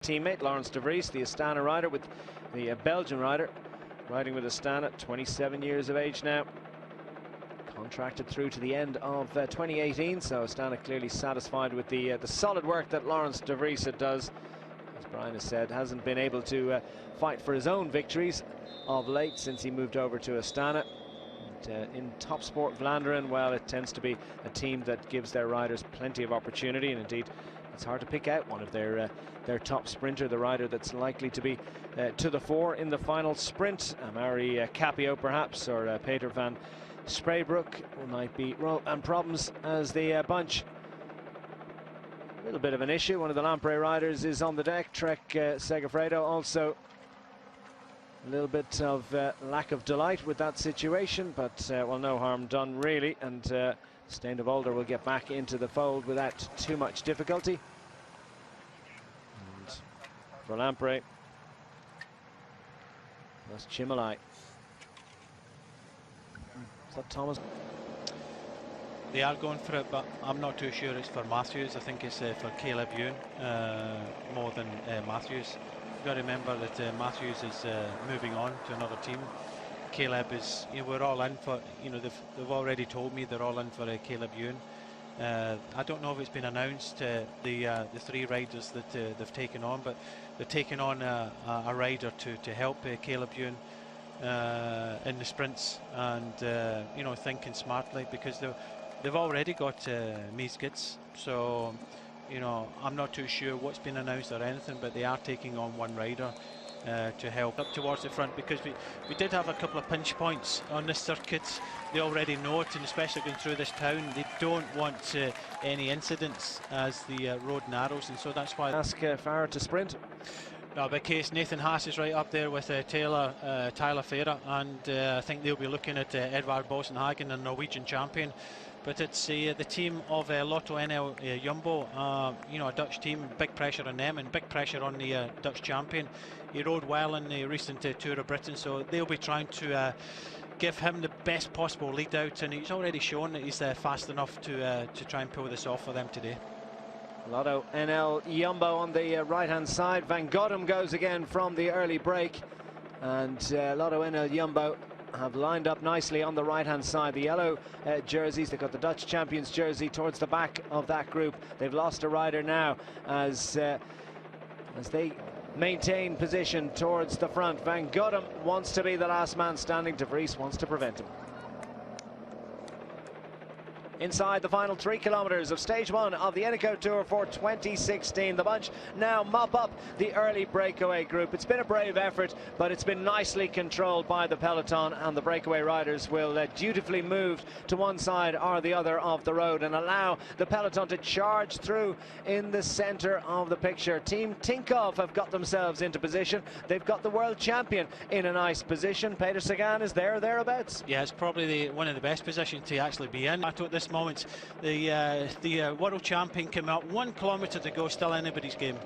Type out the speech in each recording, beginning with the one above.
Teammate Laurens de Vries, the Astana rider, with the Belgian rider, riding with Astana, 27 years of age now. Contracted through to the end of 2018, so Astana clearly satisfied with the solid work that Laurens de Vries does. As Brian has said, hasn't been able to fight for his own victories of late since he moved over to Astana. And, in Top Sport Vlaanderen, well, it tends to be a team that gives their riders plenty of opportunity, and indeed it's hard to pick out one of their top sprinter, the rider that's likely to be to the fore in the final sprint. Amaury Capio perhaps, or Peter van Spraybroek might be and problems as the bunch. A little bit of an issue. One of the Lampre riders is on the deck, Trek Segafredo, also a little bit of lack of delight with that situation, but well, no harm done really, and Steen de Volder will get back into the fold without too much difficulty. And for Lampre, that's Chimolai. Is that Thomas? They are going for it, but I'm not too sure it's for Matthews. I think it's for Caleb Ewan more than Matthews. You've got to remember that Matthews is moving on to another team. Caleb is, we're all in for, they've already told me they're all in for Caleb Ewan. I don't know if it's been announced, the three riders that they've taken on, but they're taking on a rider to help Caleb Ewan in the sprints, and thinking smartly, because they've already got Meeskits, so I'm not too sure what's been announced or anything, but they are taking on one rider to help up towards the front, because we did have a couple of pinch points on this circuit. They already know it, and especially going through this town, they don't want any incidents as the road narrows, and so that's why. Ask Farah to sprint. No, but case Nathan Haas is right up there with Tyler Farah, and I think they'll be looking at Edvard Boasson-Hagen, the Norwegian champion. But it's the team of Lotto NL Jumbo, a Dutch team, big pressure on them and big pressure on the Dutch champion. He rode well in the recent Tour of Britain, so they'll be trying to give him the best possible lead out, and he's already shown that he's fast enough to try and pull this off for them today. Lotto NL Jumbo on the right-hand side. Van Godem goes again from the early break, and Lotto NL Jumbo have lined up nicely on the right-hand side. The yellow jerseys, they've got the Dutch champions jersey towards the back of that group. They've lost a rider now as they maintain position towards the front. Van Godem wants to be the last man standing. De Vries wants to prevent him. Inside the final 3 kilometers of stage 1 of the Eneco Tour for 2016. The bunch now mop up the early breakaway group. It's been a brave effort, but it's been nicely controlled by the peloton, and the breakaway riders will dutifully move to one side or the other of the road and allow the peloton to charge through in the center of the picture. Team Tinkoff have got themselves into position. They've got the world champion in a nice position. Peter Sagan is thereabouts. Yeah, it's probably one of the best positions to actually be in at this moment. The world champion came out 1 kilometer to go, still anybody's game.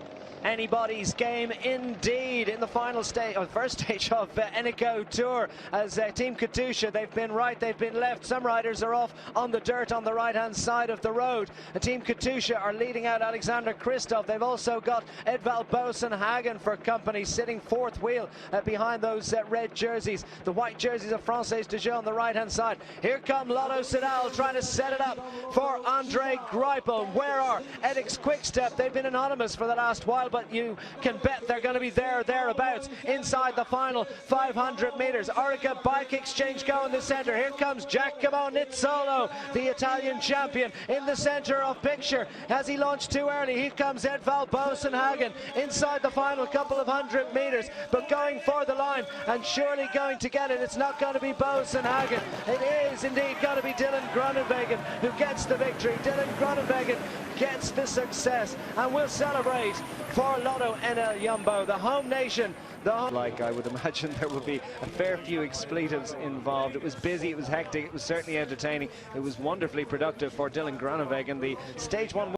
Anybody's game indeed in the final stage, or first stage of Eneco Tour, as Team Katusha, they've been right, they've been left. Some riders are off on the dirt on the right-hand side of the road. Team Katusha are leading out Alexander Kristoff. They've also got Edvald Boasson-Hagen for company, sitting fourth wheel behind those red jerseys. The white jerseys of Française de Jeux on the right-hand side. Here come Lotto Soudal trying to set it up for Andre Greipel. Where are Edix Quickstep? They've been anonymous for the last while, but you can bet they're going to be thereabouts inside the final 500 meters. Orica Bike Exchange go in the center. Here comes Giacomo Nizzolo, the Italian champion, in the center of picture. Has he launched too early? Here comes Edvald Boasson-Hagen inside the final couple of 100 meters, but going for the line and surely going to get it. It's not going to be Boasson-Hagen. It is indeed going to be Dylan Groenewegen who gets the victory. Dylan Groenewegen gets the success, and we'll celebrate for Lotto NL Jumbo, the home nation. Like, I would imagine there would be a fair few expletives involved. It was busy, it was hectic, it was certainly entertaining. It was wonderfully productive for Dylan Groenewegen, the stage 1